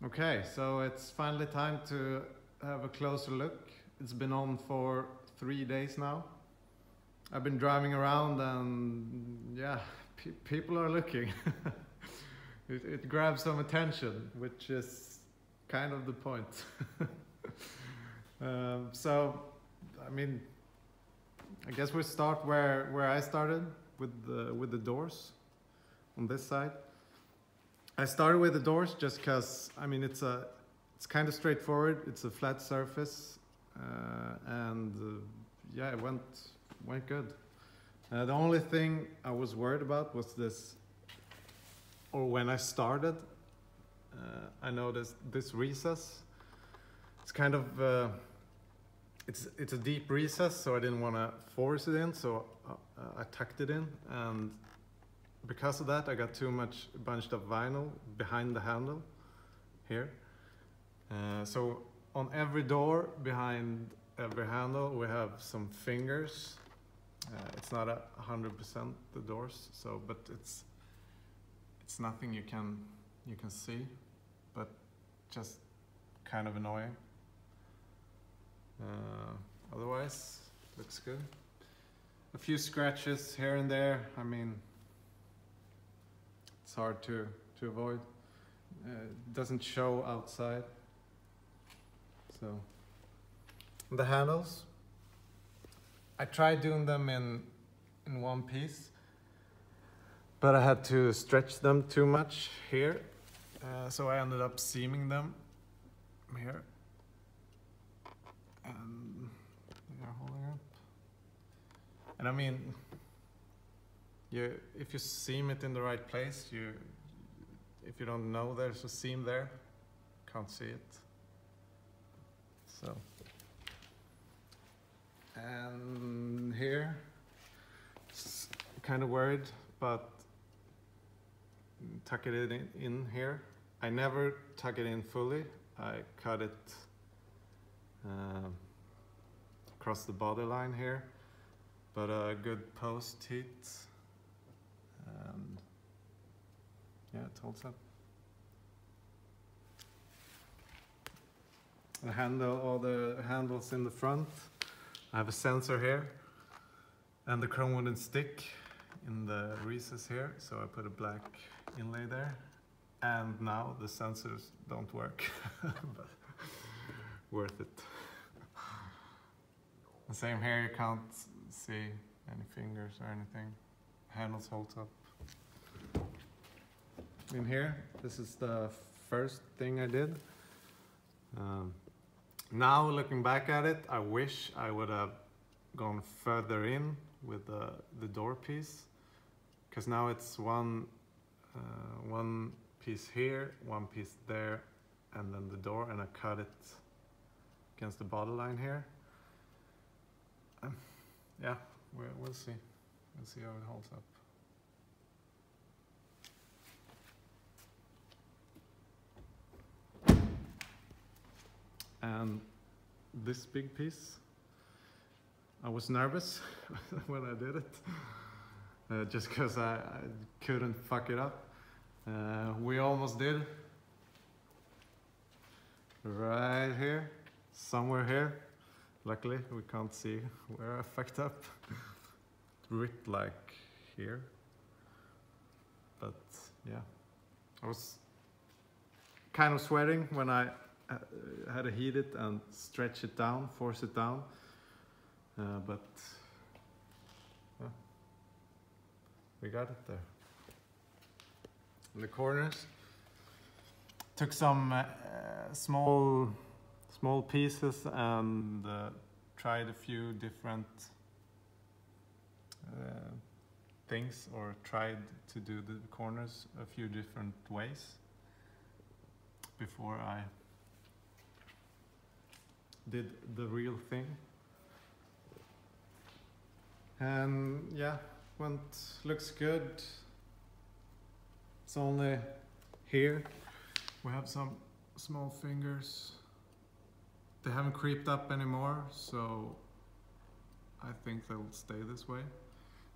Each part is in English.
Okay, so it's finally time to have a closer look. It's been on for 3 days now. I've been driving around and yeah, people are looking. It grabs some attention, which is kind of the point. So, I mean, I guess we start where I started with the doors on this side. I started with the doors just because I mean it's kind of straightforward. It's a flat surface, and yeah, it went good. The only thing I was worried about was this, or when I started, I noticed this recess. It's kind of it's a deep recess, so I didn't want to force it in, so I tucked it in, and because of that I got too much bunched up vinyl behind the handle here. So on every door, behind every handle, we have some fingers. It's not 100% the doors, so but it's nothing you can see, but just kind of annoying. Otherwise, looks good. A few scratches here and there. I mean, it's hard to avoid. It doesn't show outside. So the handles, I tried doing them in one piece, but I had to stretch them too much here, so I ended up seaming them here, and they are holding up. And I mean, if you seam it in the right place, if you don't know there's a seam there, can't see it. So, and here, it's kind of worried, but tuck it in here. I never tuck it in fully. I cut it across the body line here, but a good post heat, and yeah, it holds up. The handle, all the handles in the front, I have a sensor here, and the chrome wouldn't stick in the recess here, so I put a black inlay there, and now the sensors don't work, but worth it. The same here, you can't see any fingers or anything. Handles hold up. In here, this is the first thing I did. Now looking back at it, I wish I would have gone further in with the door piece, because now it's one piece here, one piece there, and then the door, and I cut it against the body line here. Yeah, we'll see. We'll see how it holds up. And this big piece, I was nervous when I did it, just because I couldn't fuck it up. We almost did. Right here, somewhere here. Luckily, we can't see where I fucked up. It ripped like here. But yeah, I was kind of sweating when I had to heat it and stretch it down, force it down, but yeah, we got it there. In the corners, took some small pieces and tried a few different things, or tried to do the corners a few different ways before I did the real thing. And yeah, looks good. It's only here we have some small fingers. They haven't creeped up anymore, so I think they'll stay this way.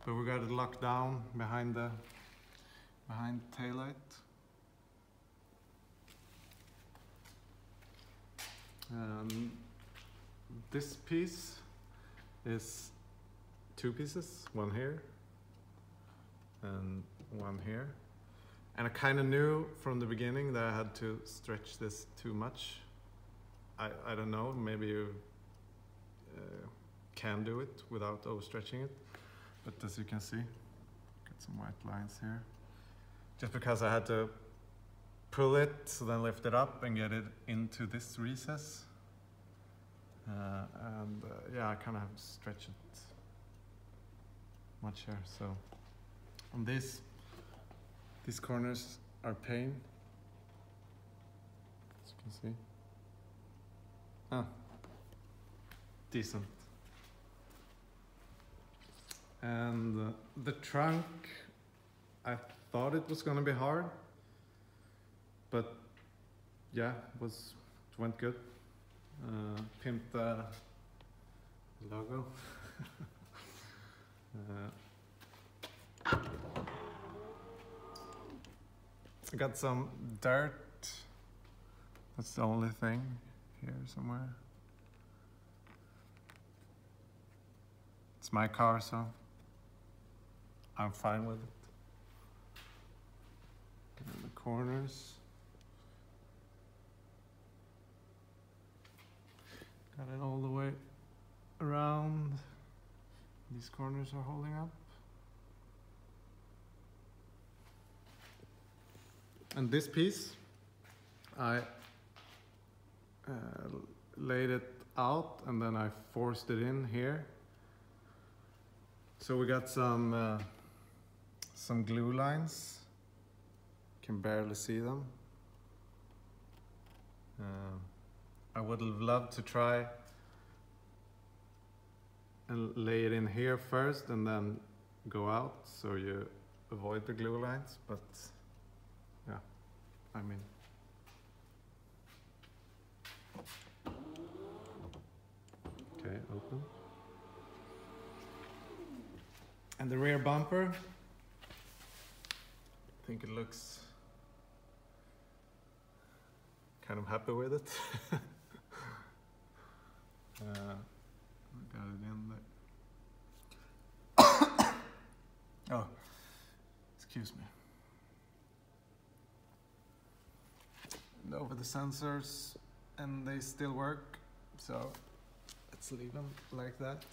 But we got it locked down behind the taillight. This piece is 2 pieces, one here and one here. And I kind of knew from the beginning that I had to stretch this too much. I don't know, maybe you can do it without overstretching it. But as you can see, got some white lines here. Just because I had to pull it, so then lift it up and get it into this recess. Yeah, I kind of have to stretch it much here. So on these corners are pain, as you can see. Decent. And the trunk, I thought it was gonna be hard, but yeah, it went good. Pimped the logo. I got some dirt. That's the only thing here somewhere. It's my car, so I'm fine with it. In the corners. Got it all the way around. These corners are holding up. And this piece, I laid it out and then I forced it in here. So we got some glue lines. Can barely see them. I would have loved to try and lay it in here first and then go out so you avoid the glue lines, but yeah, I mean. Okay, open. And the rear bumper, I think it looks kind of happy with it. Got it in there. Oh, excuse me. And over the sensors, and they still work, so let's leave them like that.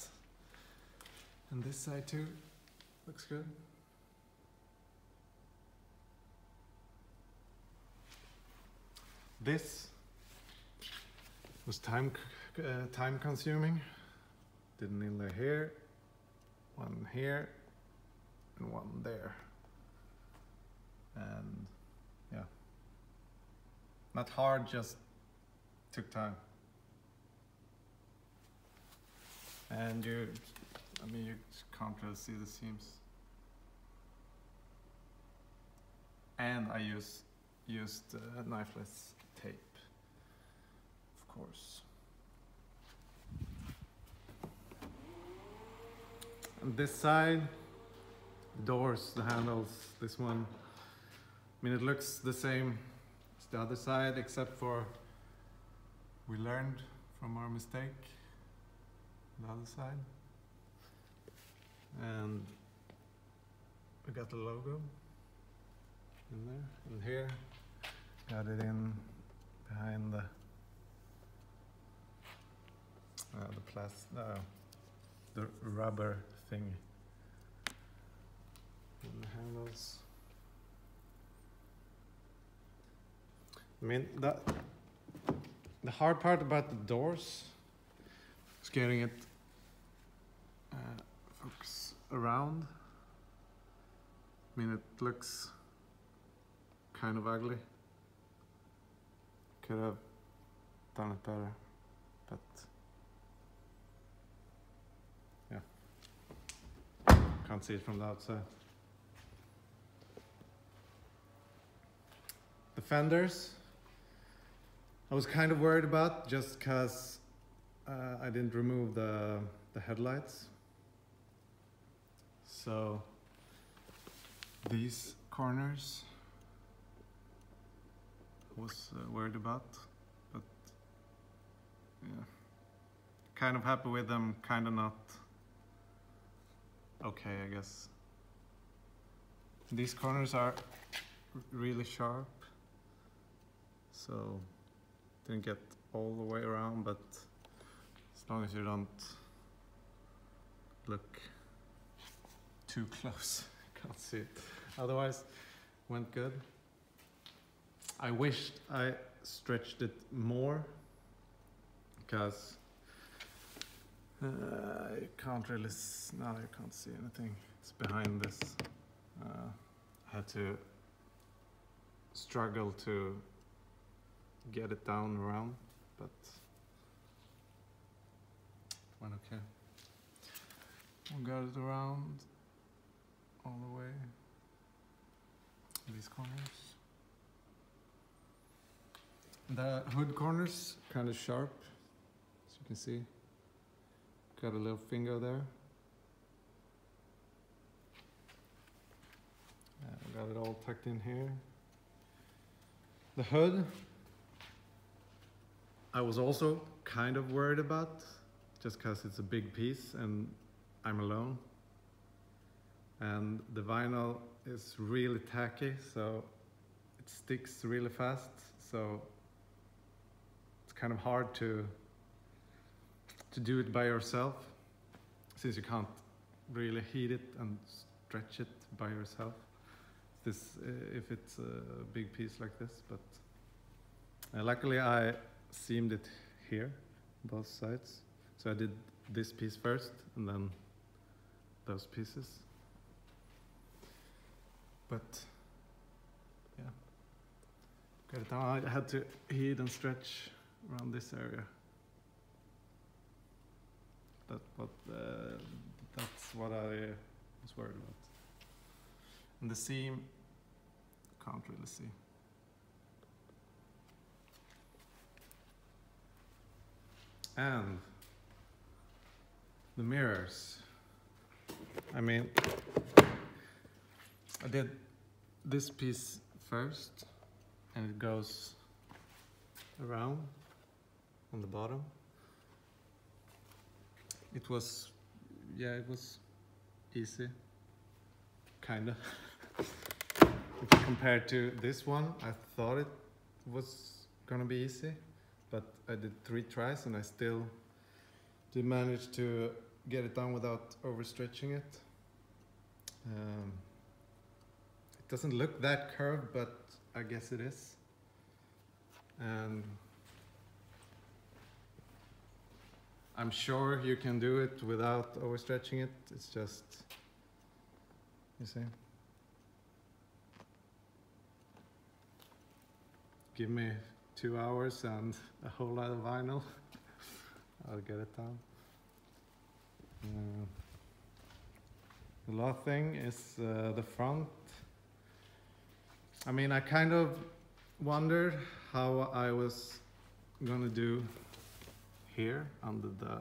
And this side too looks good. This was time consuming. Didn't inlay here, one here, and one there. And yeah, not hard, just took time. And you can't really see the seams. And I used knifeless tape, of course. And this side, the doors, the handles, this one, I mean, it looks the same as the other side, except for we learned from our mistake, the other side. And we got the logo in there, and here, got it in behind the rubber thing in the handles. I mean, the hard part about the doors is getting it focus around. I mean, it looks kind of ugly. Could have done it better, but yeah, can't see it from the outside. The fenders, I was kind of worried about just because I didn't remove the headlights. So these corners I was worried about, but yeah, kind of happy with them, kind of not. Okay, I guess. These corners are really sharp, so didn't get all the way around, but as long as you don't look too close, you can't see it. Otherwise, went good. I wished I stretched it more, because I can't really, now you can't see anything. It's behind this. I had to struggle to get it down around, but it went okay. We got it around all the way. These corners. The hood corners kind of sharp, as you can see. Got a little finger there. Got it all tucked in here. The hood, I was also kind of worried about, just because it's a big piece and I'm alone. And the vinyl is really tacky, so it sticks really fast. So it's kind of hard to do it by yourself, since you can't really heat it and stretch it by yourself. If it's a big piece like this, but luckily I seamed it here, both sides. So I did this piece first and then those pieces. But yeah, got it down. I had to heat and stretch around this area. That's what I was worried about. And the seam, can't really see. And the mirrors. I mean, I did this piece first, and it goes around on the bottom. It was, yeah, it was easy, kinda. If you compare to this one, I thought it was gonna be easy, but I did 3 tries and I still did manage to get it done without overstretching it. It doesn't look that curved, but I guess it is. And I'm sure you can do it without overstretching it. It's just, you see. Give me 2 hours and a whole lot of vinyl. I'll get it done. The last thing is the front. I mean, I kind of wondered how I was gonna do here under the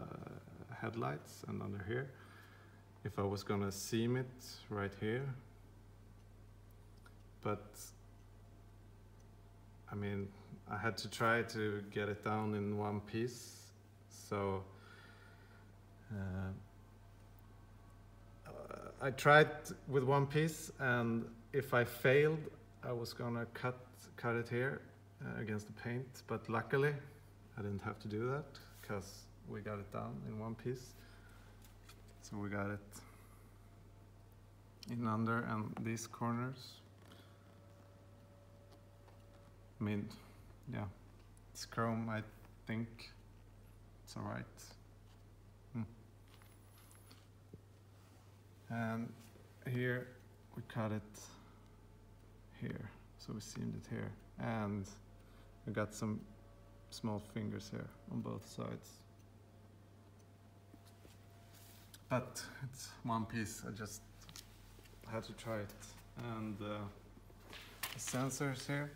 headlights and under here. If I was gonna seam it right here. But I mean, I had to try to get it down in one piece. So I tried with one piece, and if I failed, I was gonna cut it here against the paint. But luckily, I didn't have to do that, because we got it down in one piece. So we got it in under and these corners. I mean, yeah, it's chrome, I think it's all right. And here we cut it here, so we seamed it here, and we got some small fingers here on both sides. But it's one piece, I just had to try it. And the sensors here,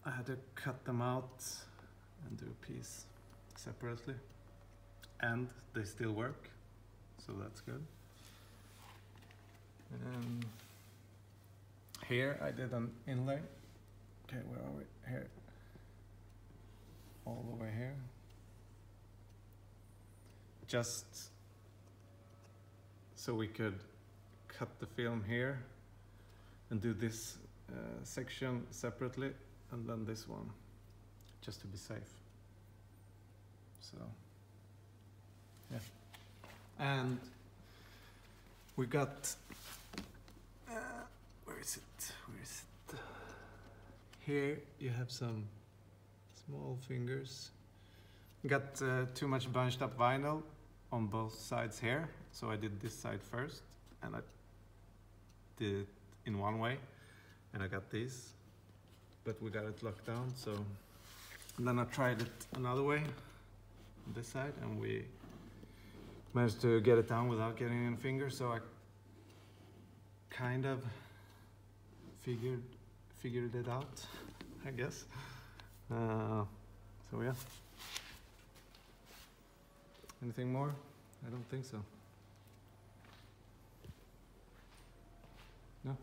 I had to cut them out and do a piece separately, and they still work, so that's good. And here I did an inlay. Okay, where are we? Here. all the way here. Just so we could cut the film here and do this section separately and then this one, just to be safe. So yeah, and we got where is it? Here you have some small fingers. Got too much bunched up vinyl on both sides here, so I did this side first, and I did it in one way, and I got these, but we got it locked down, so and then I tried it another way on this side, and we managed to get it down without getting any fingers, so I kind of figured it out, I guess. So yeah. Anything more? I don't think so. No?